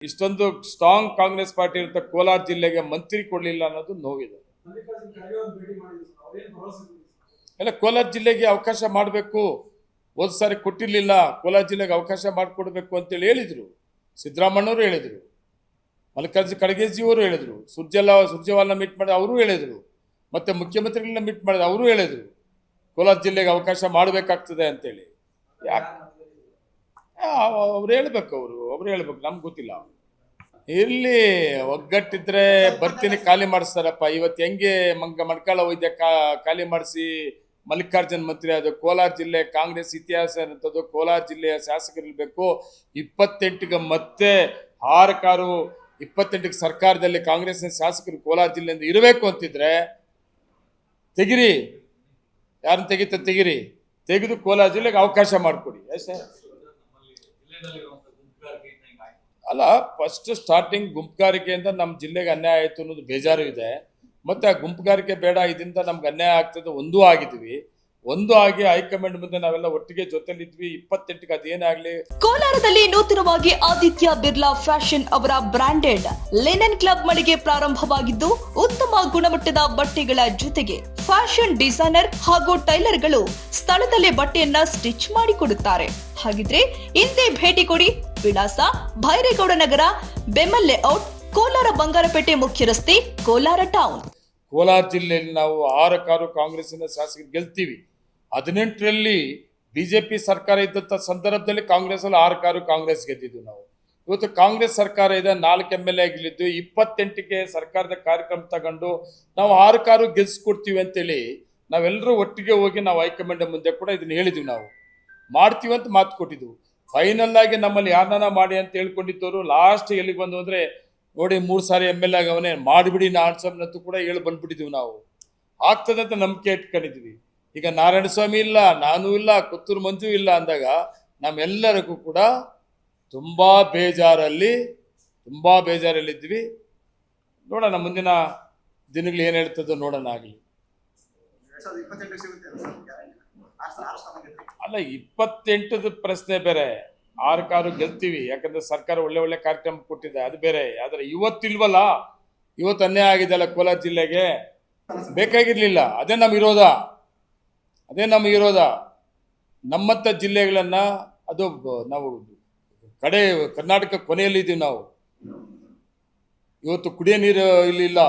ಇಷ್ಟೊಂದು strong Congress party ಇರುತ್ತೆ, ಕೋಲಾರ ಜಿಲ್ಲೆಗೆ ಮಂತ್ರಿ ಕೊಡಲಿಲ್ಲ ಅನ್ನೋದು ನೋವಿದೆ. ಎಲ್ಲ ಕೋಲಾರ ಜಿಲ್ಲೆಗೆ ಅವಕಾಶ ಮಾಡಬೇಕು, ಹೋದ ಸಾರಿ ಕೊಟ್ಟಿರಲಿಲ್ಲ, ಕೋಲಾರ ಜಿಲ್ಲೆಗೆ ಅವಕಾಶ ಮಾಡಿಕೊಡ್ಬೇಕು ಅಂತೇಳಿ ಹೇಳಿದರು. ಸಿದ್ದರಾಮಣ್ಣವರು ಹೇಳಿದರು, ಮಲ್ಲಿಕಾರ್ಜುನ ಖರ್ಗೆಜಿಯವರು ಹೇಳಿದರು, ಸುರ್ಜೇವಾಲನ ಮೀಟ್ ಮಾಡಿ ಅವರು ಹೇಳಿದರು, ಮತ್ತು ಮುಖ್ಯಮಂತ್ರಿಗಳನ್ನ ಮೀಟ್ ಮಾಡಿದ ಅವರು ಹೇಳಿದರು ಕೋಲಾರ ಜಿಲ್ಲೆಗೆ ಅವಕಾಶ ಮಾಡಬೇಕಾಗ್ತದೆ ಅಂತೇಳಿ. ಯಾಕೆ ಅವ್ರು ಹೇಳ್ಬೇಕು, ಅವ್ರು ಹೇಳ್ಬೇಕು, ನಮ್ಗೆ ಗೊತ್ತಿಲ್ಲ. ಇಲ್ಲಿ ಒಗ್ಗಟ್ಟಿದ್ರೆ ಬರ್ತೀನಿ ಖಾಲಿ ಮಾಡಿಸ್ತಾರಪ್ಪ. ಇವತ್ತು ಹೆಂಗೆ ಮಣ್ಕಾಳ ವೈದ್ಯ ಖಾಲಿ ಮಾಡಿಸಿ ಮಲ್ಲಿಕಾರ್ಜುನ್ ಮಂತ್ರಿ ಅದು. ಕೋಲಾರ ಜಿಲ್ಲೆ ಕಾಂಗ್ರೆಸ್ ಇತಿಹಾಸ ಅನ್ನೋದು, ಕೋಲಾರ ಜಿಲ್ಲೆಯ ಶಾಸಕರಿರ್ಬೇಕು. 28ಗೆ ಮತ್ತೆ 28ಕ್ಕೆ ಸರ್ಕಾರದಲ್ಲಿ ಕಾಂಗ್ರೆಸ್ನ ಶಾಸಕರು ಕೋಲಾರ ಜಿಲ್ಲೆಯಿಂದ ಇರಬೇಕು ಅಂತಿದ್ರೆ ತೆಗಿರಿ, ಯಾರನ್ನ ತೆಗಿರಿ, ತೆಗೆದು ಕೋಲಾರ ಜಿಲ್ಲೆಗೆ ಅವಕಾಶ ಮಾಡಿಕೊಡಿ. ಅಲ್ಲ, ಫಸ್ಟ್ ಸ್ಟಾರ್ಟಿಂಗ್ ಗುಂಪುಗಾರಿಕೆಯಿಂದ ನಮ್ಮ ಜಿಲ್ಲೆಗೆ ಅನ್ಯಾಯ ಆಯಿತು ಅನ್ನೋದು ಬೇಜಾರು ಇದೆ. ಮತ್ತು ಆ ಗುಂಪುಗಾರಿಕೆ ಬೇಡ, ಇದರಿಂದ ನಮ್ಗೆ ಅನ್ಯಾಯ ಆಗ್ತದೆ ಒಂದೂ ಆಗಿದ್ವಿ. ಒಂದು ಆಗಿ ಹೈಕಮಾಂಡ್ ಮುಂದೆ ನಾವೆಲ್ಲ ಒಟ್ಟಿಗೆ ಜೊತೆಲಿದ್ವಿ. 28ಕ್ಕೆ ಅದೇನಾಗ್ಲಿ. ಕೋಲಾರದಲ್ಲಿ ನೂತನವಾಗಿ ಆದಿತ್ಯ ಬಿರ್ಲಾ ಫ್ಯಾಷನ್ ಅವರ ಬ್ರಾಂಡೆಡ್ ಲಿನನ್ ಕ್ಲಬ್ ಮಳಿಗೆ ಪ್ರಾರಂಭವಾಗಿದ್ದು, ಉತ್ತಮ ಗುಣಮಟ್ಟದ ಬಟ್ಟೆಗಳ ಜೊತೆಗೆ ಫ್ಯಾಷನ್ ಡಿಸೈನರ್ ಹಾಗೂ ಟೈಲರ್ಗಳು ಸ್ಥಳದಲ್ಲೇ ಬಟ್ಟೆಯನ್ನ ಸ್ಟಿಚ್ ಮಾಡಿಕೊಡುತ್ತಾರೆ. ಹಾಗಿದ್ರೆ ಹಿಂದೆ ಭೇಟಿ ಕೊಡಿ. ವಿಳಾಸ: ಭೈರೇಗೌಡ ನಗರ, ಬೆಮ್ಮಲ್ ಲೇಔಟ್, ಕೋಲಾರ ಬಂಗಾರಪೇಟೆ ಮುಖ್ಯ ರಸ್ತೆ, ಕೋಲಾರ ಟೌನ್. ಕೋಲಾರ ಜಿಲ್ಲೆಯಲ್ಲಿ ನಾವು 6 ಕಾಂಗ್ರೆಸ್ಸಿನ ಶಾಸಕರು ಗೆಲ್ತೀವಿ. 18ರಲ್ಲಿ ಬಿಜೆಪಿ ಸರ್ಕಾರ ಇದ್ದಂಥ ಸಂದರ್ಭದಲ್ಲಿ ಕಾಂಗ್ರೆಸ್ಸಲ್ಲಿ 6 ಕಾಂಗ್ರೆಸ್ ಗೆದ್ದಿದ್ದು ನಾವು. ಇವತ್ತು ಕಾಂಗ್ರೆಸ್ ಸರ್ಕಾರ ಇದೆ, 4 MLA ಗೆಲ್ಲಿದ್ದು. 28ಕ್ಕೆ ಸರ್ಕಾರದ ಕಾರ್ಯಕ್ರಮ ತಗೊಂಡು ನಾವು 6 ಗೆಲ್ಸ್ಕೊಡ್ತೀವಿ ಅಂತೇಳಿ ನಾವೆಲ್ಲರೂ ಒಟ್ಟಿಗೆ ಹೋಗಿ ನಾವು ಹೈಕಮಾಂಡ್ ಮುಂದೆ ಕೂಡ ಇದನ್ನ ಹೇಳಿದ್ವಿ. ನಾವು ಮಾಡ್ತೀವಿ ಅಂತ ಮಾತು ಕೊಟ್ಟಿದ್ವು. ಫೈನಲ್ ಆಗಿ ನಮ್ಮಲ್ಲಿ ಯಾರನ್ನ ಮಾಡಿ ಅಂತ ಹೇಳ್ಕೊಂಡಿದ್ದವರು ಲಾಸ್ಟ್ ಎಲ್ಲಿಗೆ ಬಂದು ಅಂದರೆ ನೋಡಿ 3 ಸಾರಿ MLA ಆಗವನೇ, ಮಾಡಿಬಿಡಿ ನಾರಾಯಣಸ್ವಾಮಿನಂತೂ ಕೂಡ ಹೇಳಿ ಬಂದ್ಬಿಟ್ಟಿದ್ವಿ. ನಾವು ಆಗ್ತದೆ ಅಂತ ನಂಬಿಕೆ ಇಟ್ಕೊಂಡಿದ್ವಿ. ಈಗ ನಾರಾಯಣಸ್ವಾಮಿ ಇಲ್ಲ, ನಾನು ಇಲ್ಲ, ಕೊತ್ತೂರು ಮಂಜು ಇಲ್ಲ ಅಂದಾಗ ನಮ್ಮೆಲ್ಲರಿಗೂ ಕೂಡ ತುಂಬ ಬೇಜಾರಲ್ಲಿದ್ವಿ. ನೋಡೋಣ ಮುಂದಿನ ದಿನಗಳು ಏನು ಹೇಳ್ತದೋ ನೋಡೋಣ. ಆಗಲಿ ಅಲ್ಲ, 28ದ ಪ್ರಶ್ನೆ ಬೇರೆ, 6 ಗೆಲ್ತೀವಿ. ಯಾಕಂದ್ರೆ ಸರ್ಕಾರ ಒಳ್ಳೆ ಕಾರ್ಯಕ್ರಮ ಕೊಟ್ಟಿದೆ, ಅದು ಬೇರೆ. ಆದರೆ ಇವತ್ತಿಲ್ವಲ್ಲ, ಇವತ್ತು ಅನ್ಯಾಯ ಆಗಿದೆಯಲ್ಲ ಕೋಲಾರ ಜಿಲ್ಲೆಗೆ, ಬೇಕಾಗಿರ್ಲಿಲ್ಲ. ಅದೇ ನಮ್ಮ ವಿರೋಧ. ನಮ್ಮಂಥ ಜಿಲ್ಲೆಗಳನ್ನು ಅದು ನಾವು ಕರ್ನಾಟಕ ಕೊನೆಯಲ್ಲಿದ್ದೀವಿ. ನಾವು ಇವತ್ತು ಕುಡಿಯೋ ನೀರು ಇಲ್ಲಿಲ್ಲ,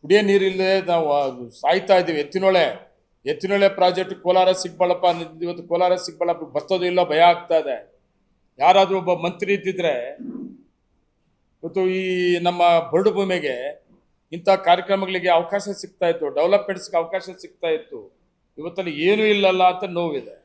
ಕುಡಿಯೋ ನೀರಿಲ್ಲದೆ ನಾವು ಸಾಯ್ತಾ ಇದ್ದೀವಿ. ಎತ್ತಿನೊಳೆ ಪ್ರಾಜೆಕ್ಟ್ ಕೋಲಾರ ಚಿಕ್ಕಬಳ್ಳಾಪುರ, ಇವತ್ತು ಕೋಲಾರ ಚಿಕ್ಕಬಳ್ಳಾಪುರ ಬರ್ತದೋ ಇಲ್ಲ ಭಯ ಆಗ್ತಾ ಇದೆ. ಯಾರಾದರೂ ಒಬ್ಬ ಮಂತ್ರಿ ಇದ್ದಿದ್ರೆ ಇವತ್ತು ಈ ನಮ್ಮ ಬರಡು ಭೂಮಿಗೆ ಇಂಥ ಕಾರ್ಯಕ್ರಮಗಳಿಗೆ ಅವಕಾಶ ಸಿಗ್ತಾ ಇತ್ತು, ಡೆವಲಪ್ಮೆಂಟ್ಸ್ಗೆ ಅವಕಾಶ ಸಿಗ್ತಾ ಇತ್ತು. ಇವತ್ತಲ್ಲಿ ಏನೂ ಇಲ್ಲಲ್ಲ ಅಂತ ನೋವಿದೆ.